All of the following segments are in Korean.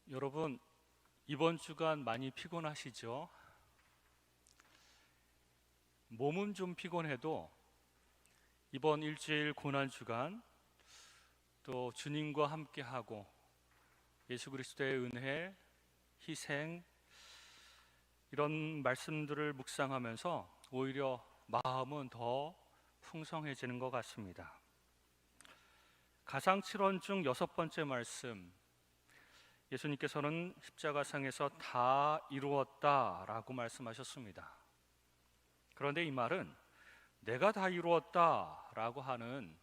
여러분, 이번 주간 많이 피곤하시죠? 몸은 좀 피곤해도 이번 일주일 고난 주간 또 주님과 함께하고 예수 그리스도의 은혜, 희생 이런 말씀들을 묵상하면서 오히려 마음은 더 풍성해지는 것 같습니다. 가상칠언 중 6번째 말씀, 예수님께서는 십자가상에서 다 이루었다라고 말씀하셨습니다. 그런데 이 말은 내가 다 이루었다라고 하는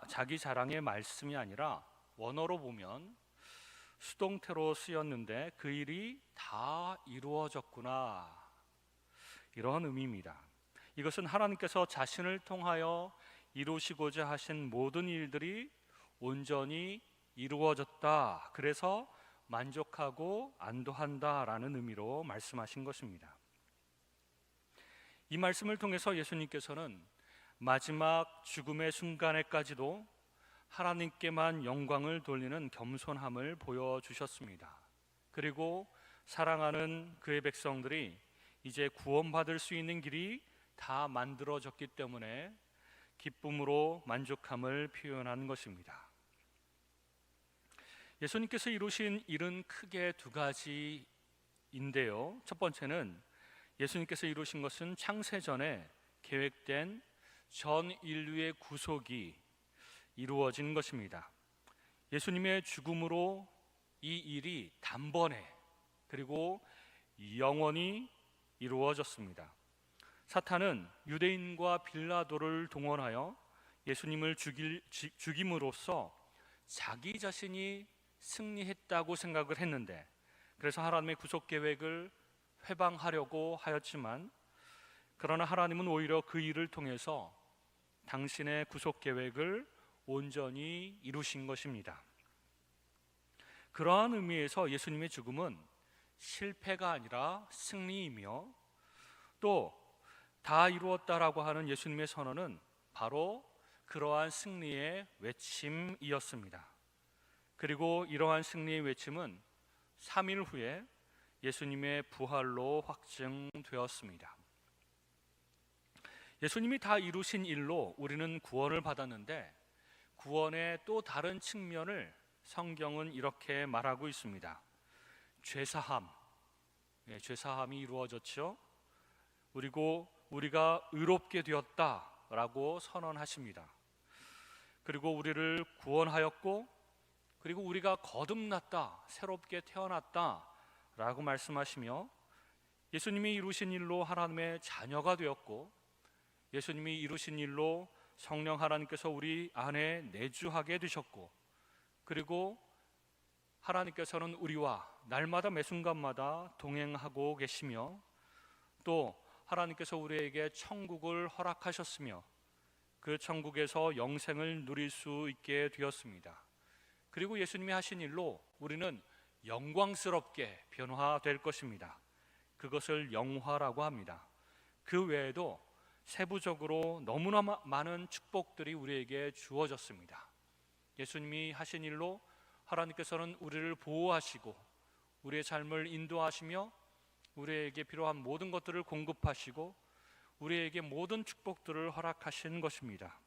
자기 자랑의 말씀이 아니라 원어로 보면 수동태로 쓰였는데 그 일이 다 이루어졌구나, 이런 의미입니다. 이것은 하나님께서 자신을 통하여 이루시고자 하신 모든 일들이 온전히 이루어졌다, 그래서 만족하고 안도한다라는 의미로 말씀하신 것입니다. 이 말씀을 통해서 예수님께서는 마지막 죽음의 순간에까지도 하나님께만 영광을 돌리는 겸손함을 보여주셨습니다. 그리고 사랑하는 그의 백성들이 이제 구원받을 수 있는 길이 다 만들어졌기 때문에 기쁨으로 만족함을 표현한 것입니다. 예수님께서 이루신 일은 크게 두 가지인데요. 첫 번째는 예수님께서 이루신 것은 창세전에 계획된 전 인류의 구속이 이루어진 것입니다. 예수님의 죽음으로 이 일이 단번에 그리고 영원히 이루어졌습니다. 사탄은 유대인과 빌라도를 동원하여 예수님을 죽임으로써 자기 자신이 승리했다고 생각을 했는데, 그래서 하나님의 구속 계획을 회방하려고 하였지만, 그러나 하나님은 오히려 그 일을 통해서 당신의 구속 계획을 온전히 이루신 것입니다. 그러한 의미에서 예수님의 죽음은 실패가 아니라 승리이며, 또 다 이루었다라고 하는 예수님의 선언은 바로 그러한 승리의 외침이었습니다. 그리고 이러한 승리의 외침은 3일 후에 예수님의 부활로 확증되었습니다. 예수님이 다 이루신 일로 우리는 구원을 받았는데, 구원의 또 다른 측면을 성경은 이렇게 말하고 있습니다. 죄사함, 죄사함이 이루어졌죠. 그리고 우리가 의롭게 되었다라고 선언하십니다. 그리고 우리를 구원하였고, 그리고 우리가 거듭났다, 새롭게 태어났다 라고 말씀하시며, 예수님이 이루신 일로 하나님의 자녀가 되었고, 예수님이 이루신 일로 성령 하나님께서 우리 안에 내주하게 되셨고, 그리고 하나님께서는 우리와 날마다 매 순간마다 동행하고 계시며, 또 하나님께서 우리에게 천국을 허락하셨으며 그 천국에서 영생을 누릴 수 있게 되었습니다. 그리고 예수님이 하신 일로 우리는 영광스럽게 변화될 것입니다. 그것을 영화라고 합니다. 그 외에도 세부적으로 너무나 많은 축복들이 우리에게 주어졌습니다. 예수님이 하신 일로 하나님께서는 우리를 보호하시고 우리의 삶을 인도하시며 우리에게 필요한 모든 것들을 공급하시고 우리에게 모든 축복들을 허락하신 것입니다.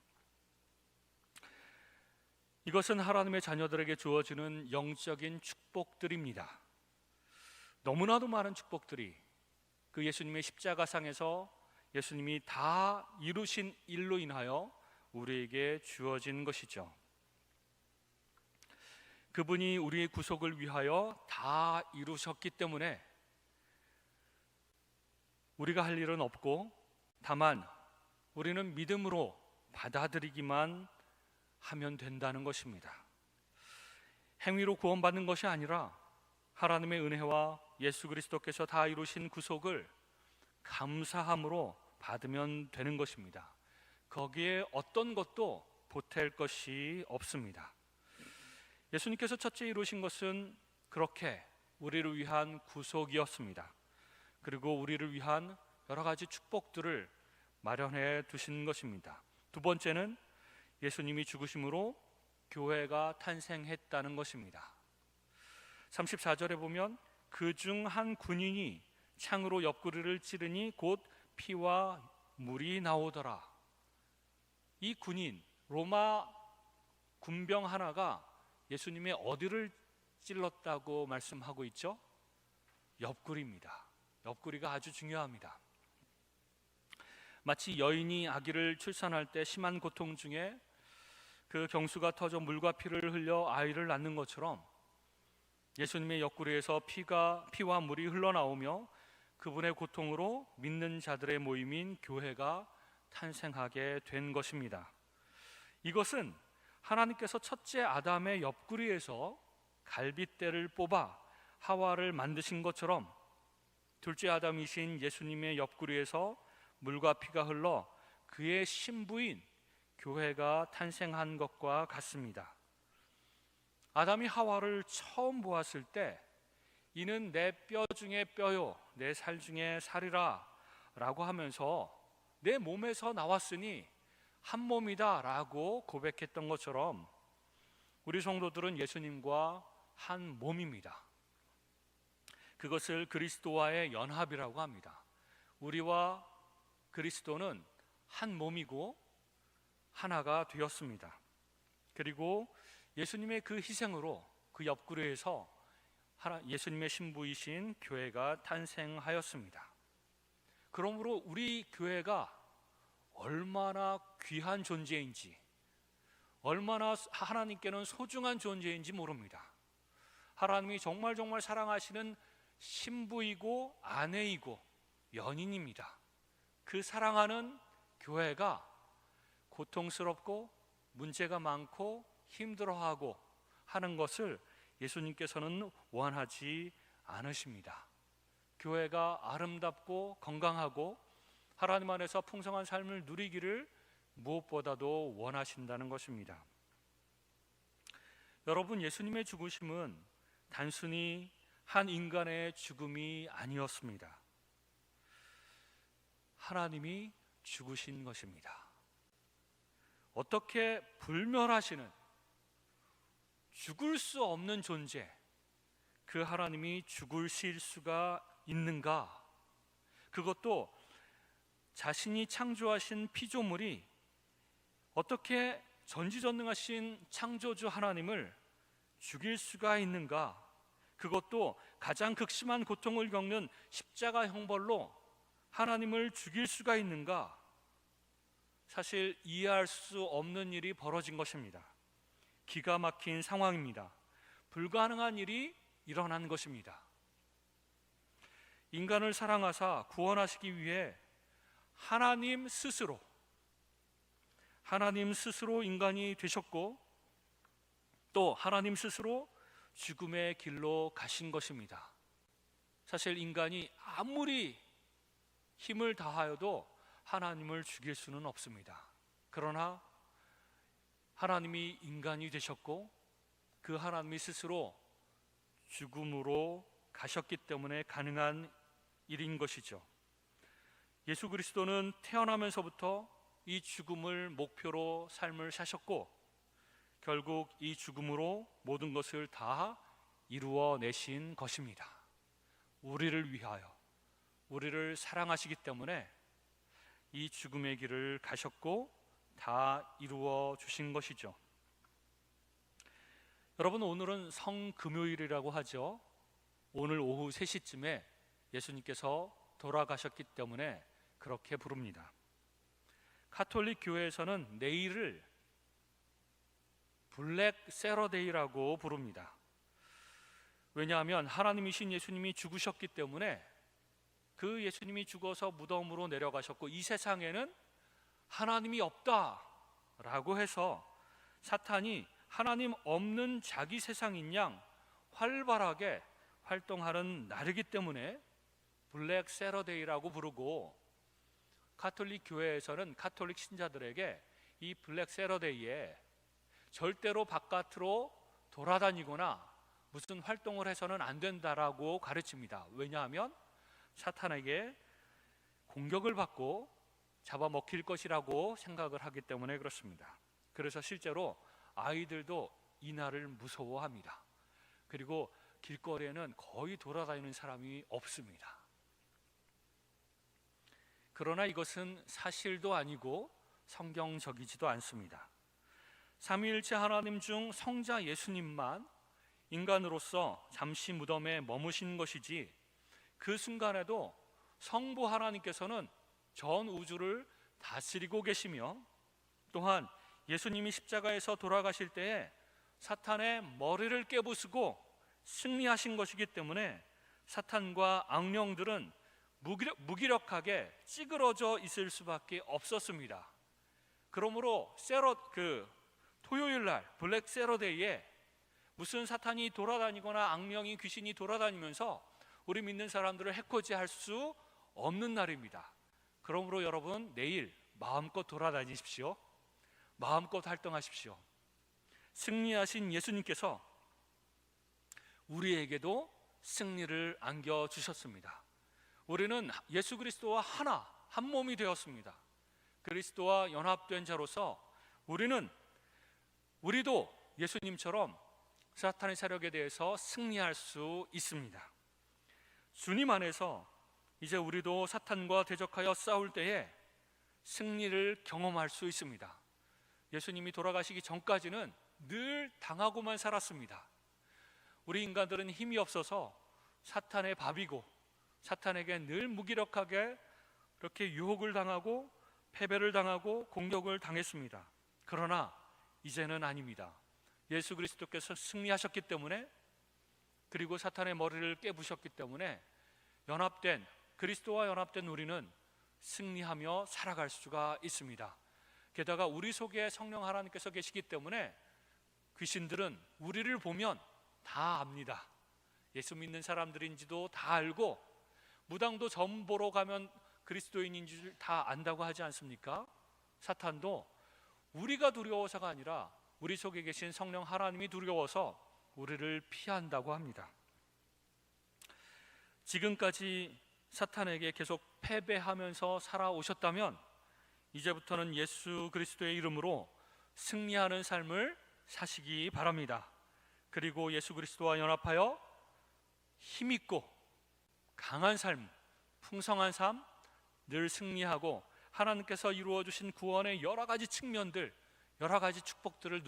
이것은 하나님의 자녀들에게 주어지는 영적인 축복들입니다. 너무나도 많은 축복들이 그 예수님의 십자가상에서 예수님이 다 이루신 일로 인하여 우리에게 주어진 것이죠. 그분이 우리의 구속을 위하여 다 이루셨기 때문에 우리가 할 일은 없고, 다만 우리는 믿음으로 받아들이기만 하면 된다는 것입니다. 행위로 구원받는 것이 아니라 하나님의 은혜와 예수 그리스도께서 다 이루신 구속을 감사함으로 받으면 되는 것입니다. 거기에 어떤 것도 보탤 것이 없습니다. 예수님께서 첫째 이루신 것은 그렇게 우리를 위한 구속이었습니다. 그리고 우리를 위한 여러 가지 축복들을 마련해 두신 것입니다. 두 번째는 예수님이 죽으심으로 교회가 탄생했다는 것입니다. 34절에 보면 그 중 한 군인이 창으로 옆구리를 찌르니 곧 피와 물이 나오더라. 이 군인, 로마 군병 하나가 예수님의 어디를 찔렀다고 말씀하고 있죠? 옆구리입니다. 옆구리가 아주 중요합니다. 마치 여인이 아기를 출산할 때 심한 고통 중에 그 경수가 터져 물과 피를 흘려 아이를 낳는 것처럼 예수님의 옆구리에서 피와 물이 흘러나오며 그분의 고통으로 믿는 자들의 모임인 교회가 탄생하게 된 것입니다. 이것은 하나님께서 첫째 아담의 옆구리에서 갈빗대를 뽑아 하와를 만드신 것처럼 둘째 아담이신 예수님의 옆구리에서 물과 피가 흘러 그의 신부인 교회가 탄생한 것과 같습니다. 아담이 하와를 처음 보았을 때 이는 내 뼈 중에 뼈요 내 살 중에 살이라 라고 하면서 내 몸에서 나왔으니 한 몸이다 라고 고백했던 것처럼 우리 성도들은 예수님과 한 몸입니다. 그것을 그리스도와의 연합이라고 합니다. 우리와 그리스도는 한 몸이고 하나가 되었습니다. 그리고 예수님의 그 희생으로 그 옆구리에서 예수님의 신부이신 교회가 탄생하였습니다. 그러므로 우리 교회가 얼마나 귀한 존재인지, 얼마나 하나님께는 소중한 존재인지 모릅니다. 하나님이 정말 사랑하시는 신부이고 아내이고 연인입니다. 그 사랑하는 교회가 고통스럽고 문제가 많고 힘들어하고 하는 것을 예수님께서는 원하지 않으십니다. 교회가 아름답고 건강하고 하나님 안에서 풍성한 삶을 누리기를 무엇보다도 원하신다는 것입니다. 여러분, 예수님의 죽으심은 단순히 한 인간의 죽음이 아니었습니다. 하나님이 죽으신 것입니다. 어떻게 불멸하시는 죽을 수 없는 존재, 그 하나님이 죽으실 수가 있는가? 그것도 자신이 창조하신 피조물이 어떻게 전지전능하신 창조주 하나님을 죽일 수가 있는가? 그것도 가장 극심한 고통을 겪는 십자가 형벌로 하나님을 죽일 수가 있는가? 사실 이해할 수 없는 일이 벌어진 것입니다. 기가 막힌 상황입니다. 불가능한 일이 일어난 것입니다. 인간을 사랑하사 구원하시기 위해 하나님 스스로 인간이 되셨고 또 하나님 스스로 죽음의 길로 가신 것입니다. 사실 인간이 아무리 힘을 다하여도 하나님을 죽일 수는 없습니다. 그러나 하나님이 인간이 되셨고 그 하나님이 스스로 죽음으로 가셨기 때문에 가능한 일인 것이죠. 예수 그리스도는 태어나면서부터 이 죽음을 목표로 삶을 사셨고 결국 이 죽음으로 모든 것을 다 이루어내신 것입니다. 우리를 위하여, 우리를 사랑하시기 때문에 이 죽음의 길을 가셨고 다 이루어 주신 것이죠. 여러분, 오늘은 성금요일이라고 하죠. 오늘 오후 3시쯤에 예수님께서 돌아가셨기 때문에 그렇게 부릅니다. 가톨릭 교회에서는 내일을 블랙 세러데이라고 부릅니다. 왜냐하면 하나님이신 예수님이 죽으셨기 때문에 그 예수님이 죽어서 무덤으로 내려가셨고 이 세상에는 하나님이 없다라고 해서 사탄이 하나님 없는 자기 세상인 양 활발하게 활동하는 날이기 때문에 블랙 세러데이라고 부르고 가톨릭 교회에서는 가톨릭 신자들에게 이 블랙 세러데이에 절대로 바깥으로 돌아다니거나 무슨 활동을 해서는 안 된다라고 가르칩니다. 왜냐하면 사탄에게 공격을 받고 잡아먹힐 것이라고 생각을 하기 때문에 그렇습니다. 그래서 실제로 아이들도 이 날을 무서워합니다. 그리고 길거리에는 거의 돌아다니는 사람이 없습니다. 그러나 이것은 사실도 아니고 성경적이지도 않습니다. 삼위일체 하나님 중 성자 예수님만 인간으로서 잠시 무덤에 머무신 것이지, 그 순간에도 성부 하나님께서는 전 우주를 다스리고 계시며, 또한 예수님이 십자가에서 돌아가실 때에 사탄의 머리를 깨부수고 승리하신 것이기 때문에 사탄과 악령들은 무기력하게 찌그러져 있을 수밖에 없었습니다. 그러므로 토요일 날 블랙 세러데이에 무슨 사탄이 돌아다니거나 악령이, 귀신이 돌아다니면서 우리 믿는 사람들을 해코지할 수 없는 날입니다. 그러므로 여러분, 내일 마음껏 돌아다니십시오. 마음껏 활동하십시오. 승리하신 예수님께서 우리에게도 승리를 안겨주셨습니다. 우리는 예수 그리스도와 한 몸이 되었습니다. 그리스도와 연합된 자로서 우리도 예수님처럼 사탄의 세력에 대해서 승리할 수 있습니다. 주님 안에서 이제 우리도 사탄과 대적하여 싸울 때에 승리를 경험할 수 있습니다. 예수님이 돌아가시기 전까지는 늘 당하고만 살았습니다. 우리 인간들은 힘이 없어서 사탄의 밥이고, 사탄에게 늘 무기력하게 이렇게 유혹을 당하고 패배를 당하고 공격을 당했습니다. 그러나 이제는 아닙니다. 예수 그리스도께서 승리하셨기 때문에, 그리고 사탄의 머리를 깨부셨기 때문에 그리스도와 연합된 우리는 승리하며 살아갈 수가 있습니다. 게다가 우리 속에 성령 하나님께서 계시기 때문에 귀신들은 우리를 보면 다 압니다. 예수 믿는 사람들인지도 다 알고, 무당도 점 보러 가면 그리스도인인 줄 다 안다고 하지 않습니까? 사탄도 우리가 두려워서가 아니라 우리 속에 계신 성령 하나님이 두려워서 우리를 피한다고 합니다. 지금까지 사탄에게 계속 패배하면서 살아오셨다면 이제부터는 예수 그리스도의 이름으로 승리하는 삶을 사시기 바랍니다. 그리고 예수 그리스도와 연합하여 힘있고 강한 삶, 풍성한 삶, 늘 승리하고 하나님께서 이루어 주신 구원의 여러 가지 측면들, 여러 가지 축복들을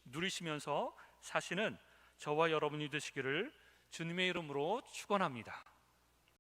누리시면서 사시는 저와 여러분이 되시기를 주님의 이름으로 축원합니다.